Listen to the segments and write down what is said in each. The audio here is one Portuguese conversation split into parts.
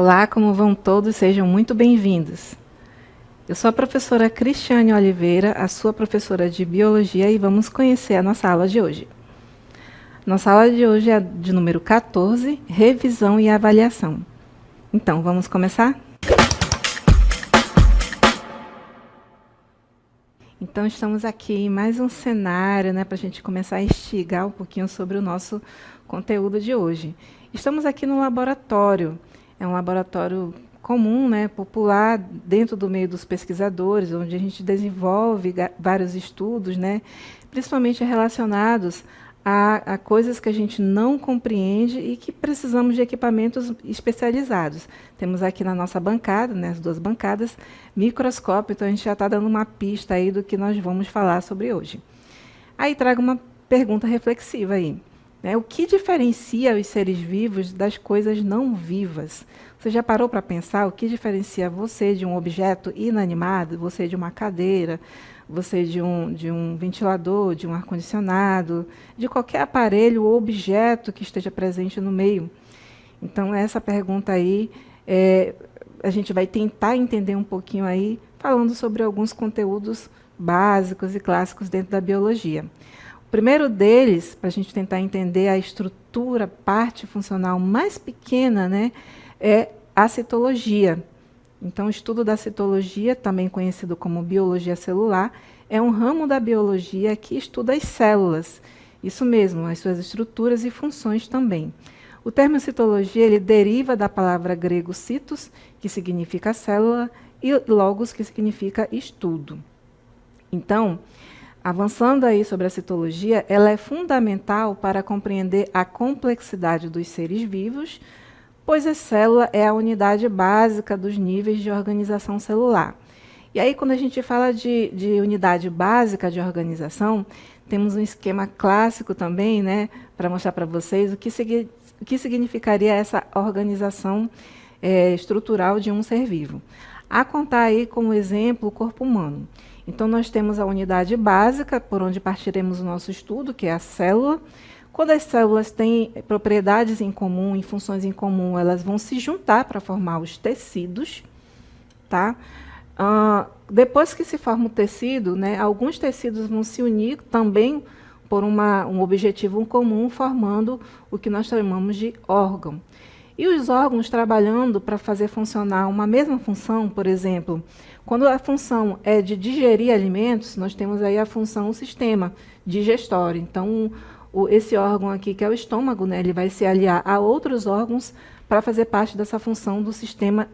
Olá, como vão todos? Sejam muito bem-vindos. Eu sou a professora Cristiane Oliveira, a sua professora de Biologia, e vamos conhecer a nossa aula de hoje. Nossa aula de hoje é de número 14, Revisão e Avaliação. Então, vamos começar? Então, estamos aqui em mais um cenário, para a gente começar a instigar um pouquinho sobre o nosso conteúdo de hoje. Estamos aqui no laboratório. É um laboratório comum, popular, dentro do meio dos pesquisadores, onde a gente desenvolve vários estudos, principalmente relacionados a coisas que a gente não compreende e que precisamos de equipamentos especializados. Temos aqui na nossa bancada, as duas bancadas, microscópio, então a gente já está dando uma pista aí do que nós vamos falar sobre hoje. Aí trago uma pergunta reflexiva aí. O que diferencia os seres vivos das coisas não vivas? Você já parou para pensar o que diferencia você de um objeto inanimado, você de uma cadeira, você de um ventilador, de um ar-condicionado, de qualquer aparelho ou objeto que esteja presente no meio? Então, essa pergunta aí, a gente vai tentar entender um pouquinho aí, falando sobre alguns conteúdos básicos e clássicos dentro da biologia. O primeiro deles, para a gente tentar entender a estrutura, parte funcional mais pequena, é a citologia. Então, o estudo da citologia, também conhecido como biologia celular, é um ramo da biologia que estuda as células. Isso mesmo, as suas estruturas e funções também. O termo citologia ele deriva da palavra grego citos, que significa célula, e logos, que significa estudo. Então, avançando aí sobre a citologia, ela é fundamental para compreender a complexidade dos seres vivos, pois a célula é a unidade básica dos níveis de organização celular. E aí, quando a gente fala de unidade básica de organização, temos um esquema clássico também, para mostrar para vocês o que significaria essa organização estrutural de um ser vivo. A contar aí como exemplo o corpo humano. Então, nós temos a unidade básica, por onde partiremos o nosso estudo, que é a célula. Quando as células têm propriedades em comum e funções em comum, elas vão se juntar para formar os tecidos. Tá? Depois que se forma o tecido, alguns tecidos vão se unir também por um objetivo comum, formando o que nós chamamos de órgão. E os órgãos trabalhando para fazer funcionar uma mesma função, por exemplo, quando a função é de digerir alimentos, nós temos aí a função, o sistema digestório. Então, esse órgão aqui, que é o estômago, ele vai se aliar a outros órgãos para fazer parte dessa função do sistema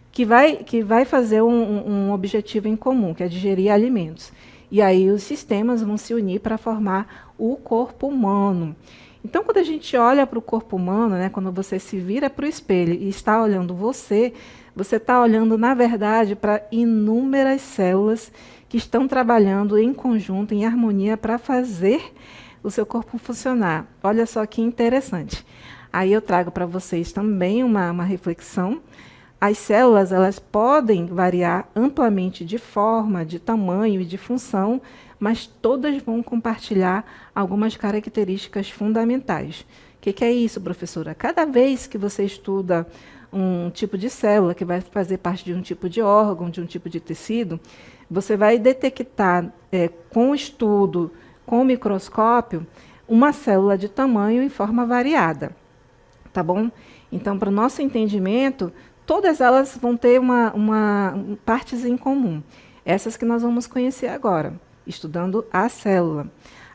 que vai fazer um objetivo em comum, que é digerir alimentos. E aí os sistemas vão se unir para formar o corpo humano. Então, quando a gente olha para o corpo humano, quando você se vira para o espelho e está olhando você está olhando, na verdade, para inúmeras células que estão trabalhando em conjunto, em harmonia, para fazer o seu corpo funcionar. Olha só que interessante. Aí eu trago para vocês também uma reflexão. As células elas podem variar amplamente de forma, de tamanho e de função, mas todas vão compartilhar algumas características fundamentais. O que é isso, professora? Cada vez que você estuda um tipo de célula que vai fazer parte de um tipo de órgão, de um tipo de tecido, você vai detectar com o estudo, com o microscópio, uma célula de tamanho e forma variada. Tá bom? Então, para o nosso entendimento, todas elas vão ter partes em comum. Essas que nós vamos conhecer agora, estudando a célula.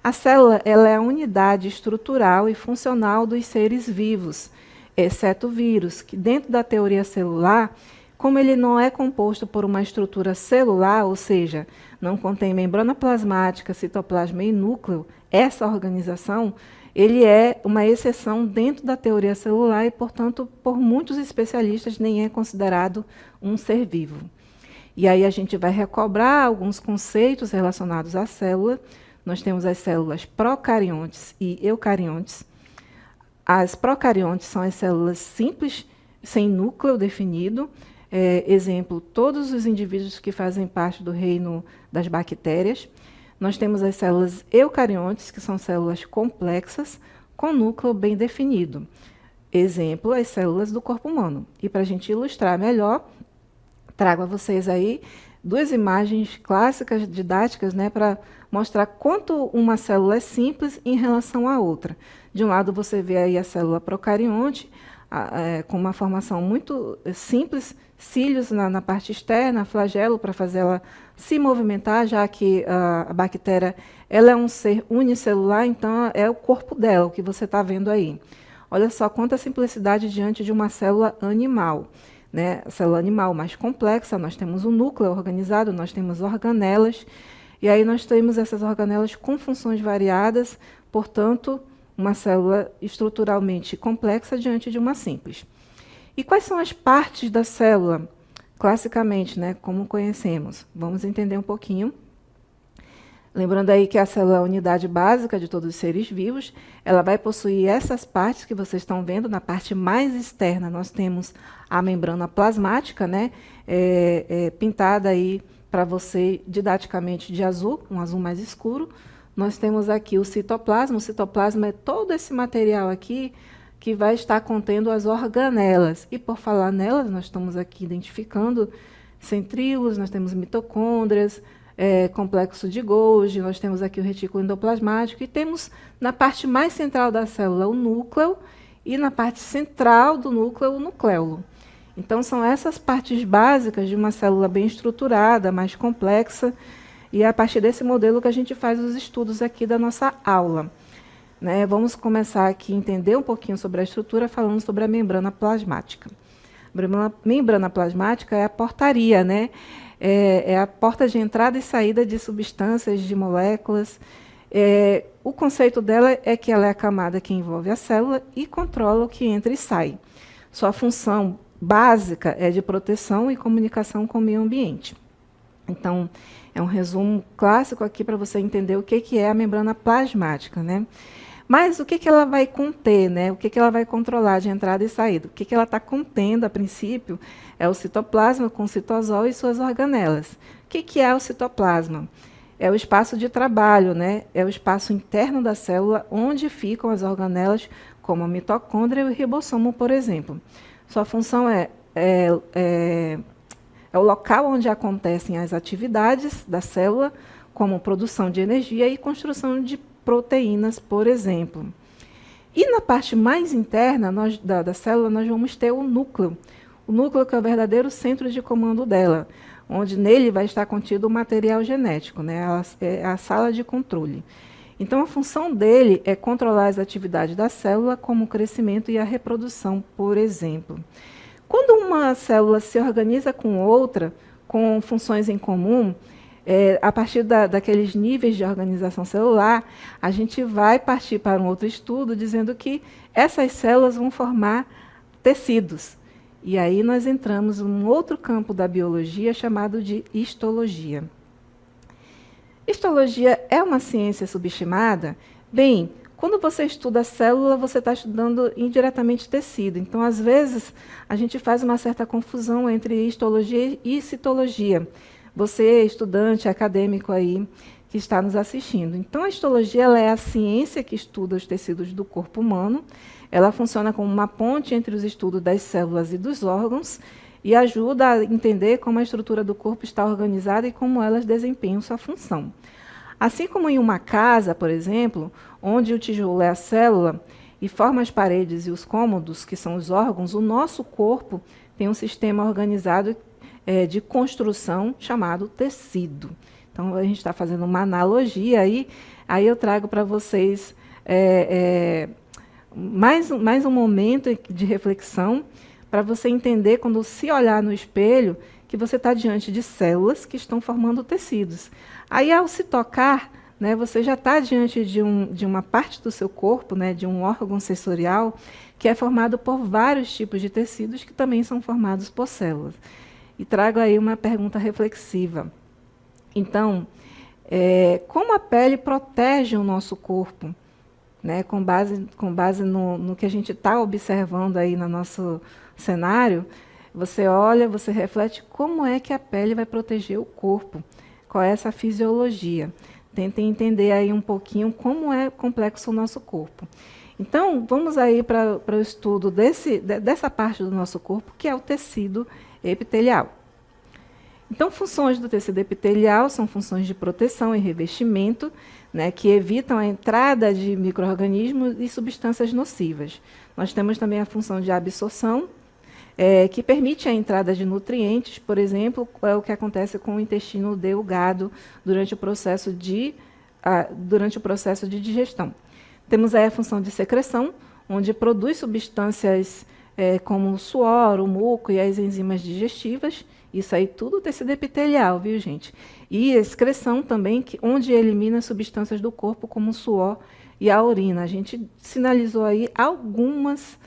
A célula ela é a unidade estrutural e funcional dos seres vivos, exceto o vírus, que dentro da teoria celular, como ele não é composto por uma estrutura celular, ou seja, não contém membrana plasmática, citoplasma e núcleo, essa organização, ele é uma exceção dentro da teoria celular e, portanto, por muitos especialistas, nem é considerado um ser vivo. E aí a gente vai recobrar alguns conceitos relacionados à célula. Nós temos as células procariontes e eucariontes. As procariontes são as células simples, sem núcleo definido. Exemplo, todos os indivíduos que fazem parte do reino das bactérias. Nós temos as células eucariontes, que são células complexas, com núcleo bem definido. Exemplo, as células do corpo humano. E para a gente ilustrar melhor, trago a vocês aí 2 imagens clássicas, didáticas, né, para mostrar quanto uma célula é simples em relação à outra. De um lado, você vê aí a célula procarionte, com uma formação muito simples, cílios na parte externa, flagelo para fazer ela se movimentar, já que a bactéria ela é um ser unicelular, então é o corpo dela, o que você está vendo aí. Olha só quanta simplicidade diante de uma célula animal. Né? A célula animal mais complexa, nós temos o núcleo organizado, nós temos organelas, e aí nós temos essas organelas com funções variadas, portanto, uma célula estruturalmente complexa diante de uma simples. E quais são as partes da célula? Classicamente, né, como conhecemos. Vamos entender um pouquinho. Lembrando aí que a célula é a unidade básica de todos os seres vivos, ela vai possuir essas partes que vocês estão vendo. Na parte mais externa, nós temos a membrana plasmática, né, pintada aí para você didaticamente de azul, um azul mais escuro. Nós temos aqui o citoplasma é todo esse material aqui que vai estar contendo as organelas. E por falar nelas, nós estamos aqui identificando centríolos, nós temos mitocôndrias, complexo de Golgi, nós temos aqui o retículo endoplasmático e temos na parte mais central da célula o núcleo e na parte central do núcleo o nucleolo. Então são essas partes básicas de uma célula bem estruturada, mais complexa, e é a partir desse modelo que a gente faz os estudos aqui da nossa aula. Né? Vamos começar aqui a entender um pouquinho sobre a estrutura falando sobre a membrana plasmática. A membrana plasmática é a portaria, né? É a porta de entrada e saída de substâncias, de moléculas. O conceito dela é que ela é a camada que envolve a célula e controla o que entra e sai. Sua função básica é de proteção e comunicação com o meio ambiente. Então, é um resumo clássico aqui para você entender o que é a membrana plasmática, né? Mas o que ela vai conter, né? O que ela vai controlar de entrada e saída? O que ela está contendo, a princípio, é o citoplasma com o citosol e suas organelas. O que é o citoplasma? É o espaço de trabalho, né? É o espaço interno da célula onde ficam as organelas, como a mitocôndria e o ribossomo, por exemplo. Sua função é o local onde acontecem as atividades da célula, como produção de energia e construção de proteínas, por exemplo. E na parte mais interna da célula, nós vamos ter o núcleo. O núcleo que é o verdadeiro centro de comando dela, onde nele vai estar contido o material genético, né? É a sala de controle. Então, a função dele é controlar as atividades da célula, como o crescimento e a reprodução, por exemplo. Quando uma célula se organiza com outra, com funções em comum, a partir daqueles níveis de organização celular, a gente vai partir para um outro estudo dizendo que essas células vão formar tecidos. E aí nós entramos num outro campo da biologia chamado de histologia. Histologia é uma ciência subestimada? Bem, quando você estuda a célula, você está estudando indiretamente tecido. Então, às vezes, a gente faz uma certa confusão entre histologia e citologia. Você, estudante, acadêmico aí, que está nos assistindo. Então, a histologia ela é a ciência que estuda os tecidos do corpo humano. Ela funciona como uma ponte entre os estudos das células e dos órgãos e ajuda a entender como a estrutura do corpo está organizada e como elas desempenham sua função. Assim como em uma casa, por exemplo, onde o tijolo é a célula e forma as paredes e os cômodos, que são os órgãos, o nosso corpo tem um sistema organizado de construção chamado tecido. Então, a gente está fazendo uma analogia aí eu trago para vocês mais um momento de reflexão para você entender, quando se olhar no espelho, que você está diante de células que estão formando tecidos. Aí, ao se tocar, né, você já está diante de uma parte do seu corpo, né, de um órgão sensorial, que é formado por vários tipos de tecidos que também são formados por células. E trago aí uma pergunta reflexiva. Então, como a pele protege o nosso corpo? Né, com base no que a gente está observando aí no nosso cenário, você olha, você reflete como é que a pele vai proteger o corpo, qual é essa fisiologia. Tentem entender aí um pouquinho como é complexo o nosso corpo. Então, vamos aí para o estudo dessa parte do nosso corpo, que é o tecido epitelial. Então, funções do tecido epitelial são funções de proteção e revestimento, né, que evitam a entrada de micro-organismos e substâncias nocivas. Nós temos também a função de absorção, que permite a entrada de nutrientes, por exemplo, é o que acontece com o intestino delgado durante o processo de digestão. Temos aí a função de secreção, onde produz substâncias como o suor, o muco e as enzimas digestivas. Isso aí tudo tecido epitelial, viu, gente? E excreção também, onde elimina substâncias do corpo, como o suor e a urina. A gente sinalizou aí algumas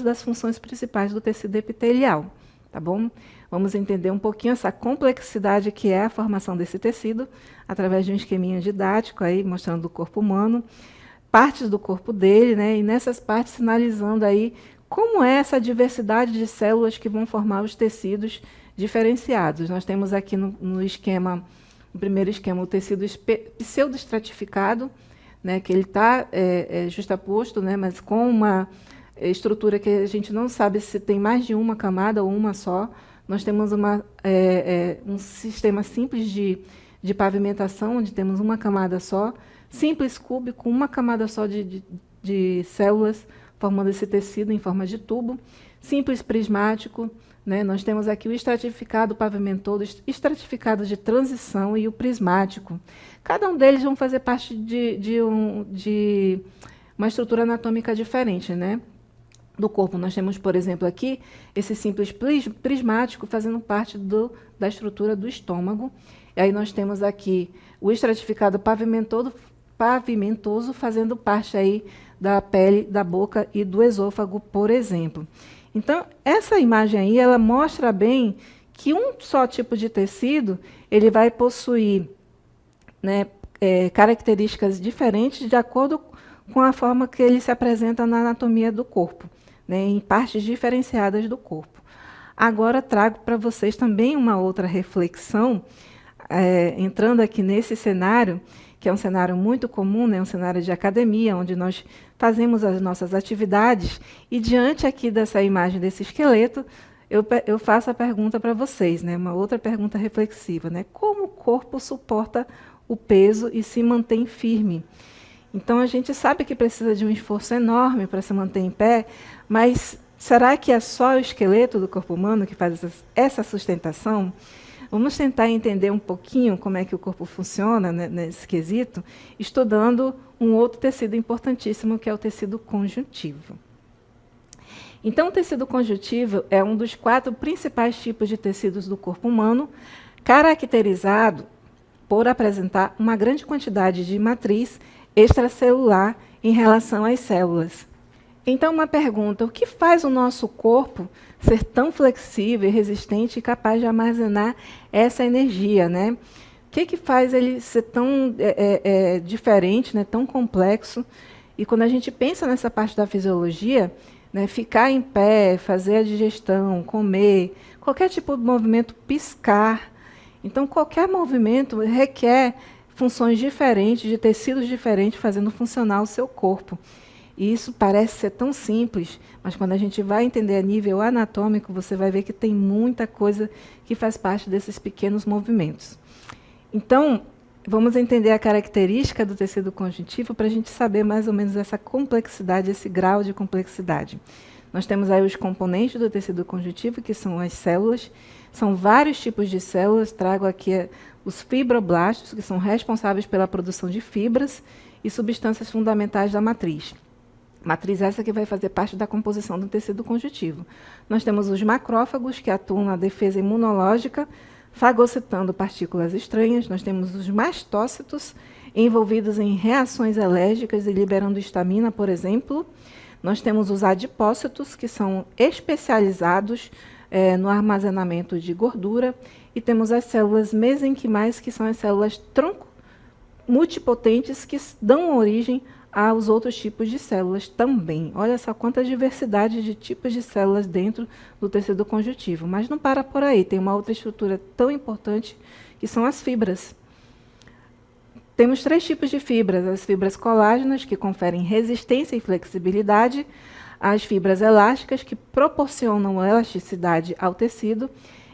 das funções principais do tecido epitelial, tá bom? Vamos entender um pouquinho essa complexidade que é a formação desse tecido, através de um esqueminha didático aí, mostrando o corpo humano, partes do corpo dele, né? E nessas partes sinalizando aí como é essa diversidade de células que vão formar os tecidos diferenciados. Nós temos aqui no primeiro esquema, o tecido pseudoestratificado, né, que ele está justaposto, né, mas com uma estrutura que a gente não sabe se tem mais de uma camada ou uma só. Nós temos um sistema simples de pavimentação, onde temos uma camada só, simples cúbico, uma camada só de células, formando esse tecido em forma de tubo, simples prismático, né? Nós temos aqui o estratificado pavimentoso, estratificado de transição e o prismático. Cada um deles vão fazer parte de uma estrutura anatômica diferente, né? Do corpo. Nós temos, por exemplo, aqui esse simples prismático fazendo parte da estrutura do estômago. E aí nós temos aqui o estratificado pavimentoso fazendo parte aí da pele, da boca e do esôfago, por exemplo. Então, essa imagem aí, ela mostra bem que um só tipo de tecido, ele vai possuir, né, características diferentes de acordo com a forma que ele se apresenta na anatomia do corpo, né, em partes diferenciadas do corpo. Agora, trago para vocês também uma outra reflexão, entrando aqui nesse cenário, que é um cenário muito comum, né, um cenário de academia, onde nós fazemos as nossas atividades, e diante aqui dessa imagem desse esqueleto, eu faço a pergunta para vocês, né, uma outra pergunta reflexiva, né, como o corpo suporta o peso e se mantém firme? Então, a gente sabe que precisa de um esforço enorme para se manter em pé, mas será que é só o esqueleto do corpo humano que faz essa sustentação? Vamos tentar entender um pouquinho como é que o corpo funciona, né, nesse quesito, estudando um outro tecido importantíssimo, que é o tecido conjuntivo. Então, o tecido conjuntivo é um dos 4 principais tipos de tecidos do corpo humano, caracterizado por apresentar uma grande quantidade de matriz extracelular em relação às células. Então, uma pergunta: o que faz o nosso corpo ser tão flexível, resistente e capaz de armazenar essa energia, né? O que faz ele ser tão diferente, né, tão complexo? E quando a gente pensa nessa parte da fisiologia, né, ficar em pé, fazer a digestão, comer, qualquer tipo de movimento, piscar. Então, qualquer movimento requer funções diferentes, de tecidos diferentes, fazendo funcionar o seu corpo. E isso parece ser tão simples, mas quando a gente vai entender a nível anatômico, você vai ver que tem muita coisa que faz parte desses pequenos movimentos. Então, vamos entender a característica do tecido conjuntivo para a gente saber mais ou menos essa complexidade, esse grau de complexidade. Nós temos aí os componentes do tecido conjuntivo, que são as células. São vários tipos de células. Trago aqui os fibroblastos, que são responsáveis pela produção de fibras e substâncias fundamentais da matriz. Matriz essa que vai fazer parte da composição do tecido conjuntivo. Nós temos os macrófagos, que atuam na defesa imunológica, fagocitando partículas estranhas. Nós temos os mastócitos, envolvidos em reações alérgicas e liberando histamina, por exemplo. Nós temos os adipócitos, que são especializados no armazenamento de gordura. E temos as células mesenquimais, que são as células tronco multipotentes, que dão origem aos outros tipos de células também. Olha só quanta diversidade de tipos de células dentro do tecido conjuntivo. Mas não para por aí, tem uma outra estrutura tão importante, que são as fibras. Temos 3 tipos de fibras: as fibras colágenas, que conferem resistência e flexibilidade, as fibras elásticas, que proporcionam elasticidade ao tecido,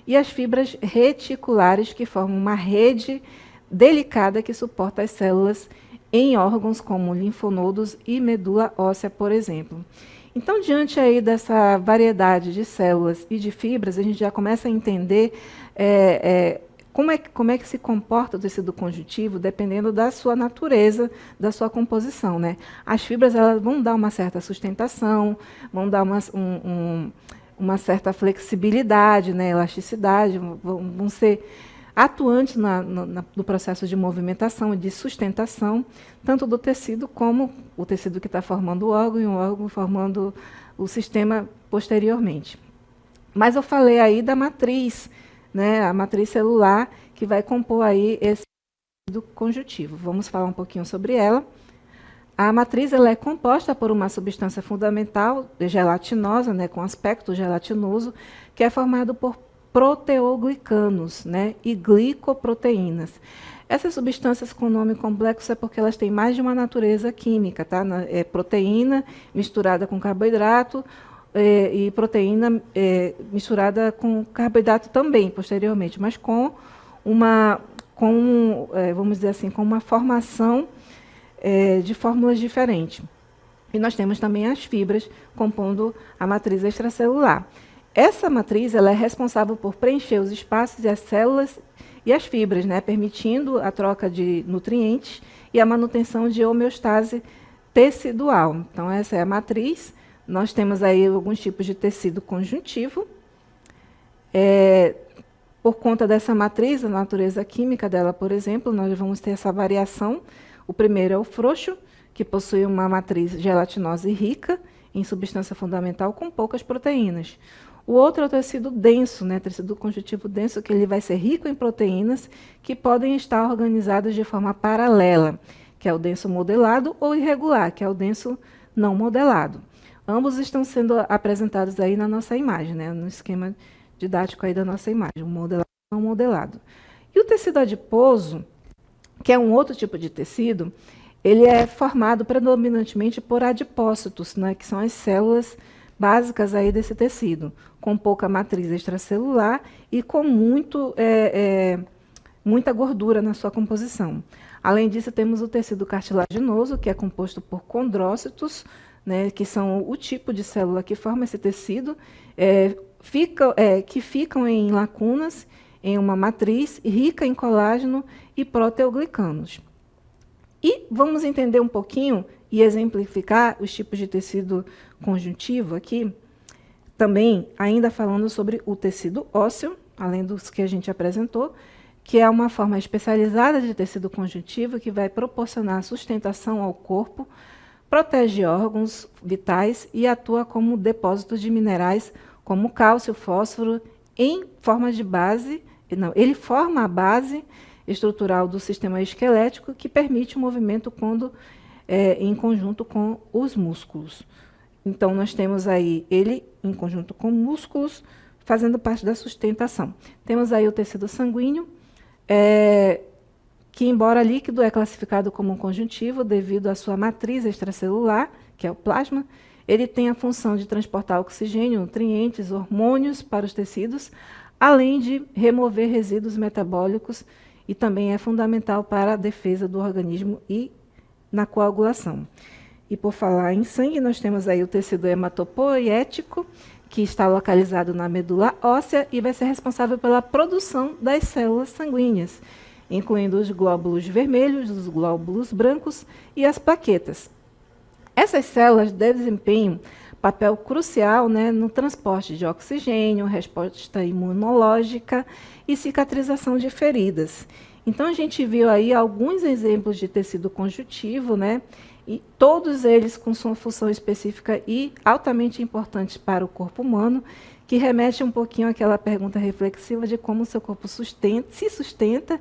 e as fibras reticulares, que formam uma rede delicada que suporta as células em órgãos como linfonodos e medula óssea, por exemplo. Então, diante aí dessa variedade de células e de fibras, a gente já começa a entender como é que se comporta o tecido conjuntivo, dependendo da sua natureza, da sua composição, né? As fibras, elas vão dar uma certa sustentação, vão dar uma certa flexibilidade, né, elasticidade, vão ser atuantes no processo de movimentação e de sustentação, tanto do tecido como o tecido que está formando o órgão e o órgão formando o sistema posteriormente. Mas eu falei aí da matriz, né, a matriz celular, que vai compor aí esse tecido conjuntivo. Vamos falar um pouquinho sobre ela. A matriz, ela é composta por uma substância fundamental gelatinosa, né, com aspecto gelatinoso, que é formado por proteoglicanos, né, e glicoproteínas. Essas substâncias com nome complexo é porque elas têm mais de uma natureza química, tá? É proteína misturada com carboidrato e proteína misturada com carboidrato também, posteriormente, mas vamos dizer assim, com uma formação de fórmulas diferentes. E nós temos também as fibras compondo a matriz extracelular. Essa matriz, ela é responsável por preencher os espaços e as células e as fibras, né, permitindo a troca de nutrientes e a manutenção de homeostase tecidual. Então, essa é a matriz. Nós temos aí alguns tipos de tecido conjuntivo. Por conta dessa matriz, a natureza química dela, por exemplo, nós vamos ter essa variação. O primeiro é o frouxo, que possui uma matriz gelatinosa e rica em substância fundamental com poucas proteínas. O outro é o tecido denso, né, tecido conjuntivo denso, que ele vai ser rico em proteínas que podem estar organizadas de forma paralela, que é o denso modelado, ou irregular, que é o denso não modelado. Ambos estão sendo apresentados aí na nossa imagem, né, no esquema didático aí da nossa imagem, o modelado e não modelado. E o tecido adiposo, que é um outro tipo de tecido, ele é formado predominantemente por adipócitos, né, que são as células básicas aí desse tecido, com pouca matriz extracelular e com muita gordura na sua composição. Além disso, temos o tecido cartilaginoso, que é composto por condrócitos, né, que são o tipo de célula que forma esse tecido, que ficam em lacunas, em uma matriz rica em colágeno e proteoglicanos. E vamos entender um pouquinho e exemplificar os tipos de tecido conjuntivo aqui, também ainda falando sobre o tecido ósseo, além dos que a gente apresentou, que é uma forma especializada de tecido conjuntivo que vai proporcionar sustentação ao corpo, protege órgãos vitais e atua como depósito de minerais como cálcio, fósforo, em forma de base. Não, ele forma a base estrutural do sistema esquelético que permite o movimento quando em conjunto com os músculos. Então, nós temos aí ele em conjunto com músculos, fazendo parte da sustentação. Temos aí o tecido sanguíneo, que, embora líquido, é classificado como um conjuntivo devido à sua matriz extracelular, que é o plasma. Ele tem a função de transportar oxigênio, nutrientes, hormônios para os tecidos, além de remover resíduos metabólicos, e também é fundamental para a defesa do organismo e na coagulação. E por falar em sangue, nós temos aí o tecido hematopoético, que está localizado na medula óssea e vai ser responsável pela produção das células sanguíneas, incluindo os glóbulos vermelhos, os glóbulos brancos e as plaquetas. Essas células desempenham papel crucial, né, no transporte de oxigênio, resposta imunológica e cicatrização de feridas. Então, a gente viu aí alguns exemplos de tecido conjuntivo, né, e todos eles com sua função específica e altamente importantes para o corpo humano, que remete um pouquinho àquela pergunta reflexiva de como o seu corpo se sustenta.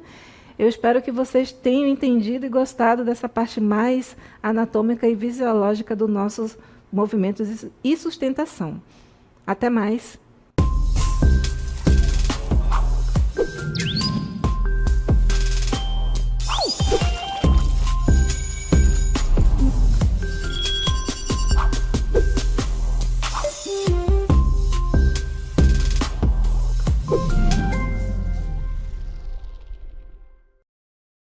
Eu espero que vocês tenham entendido e gostado dessa parte mais anatômica e fisiológica dos nossos movimentos e sustentação. Até mais!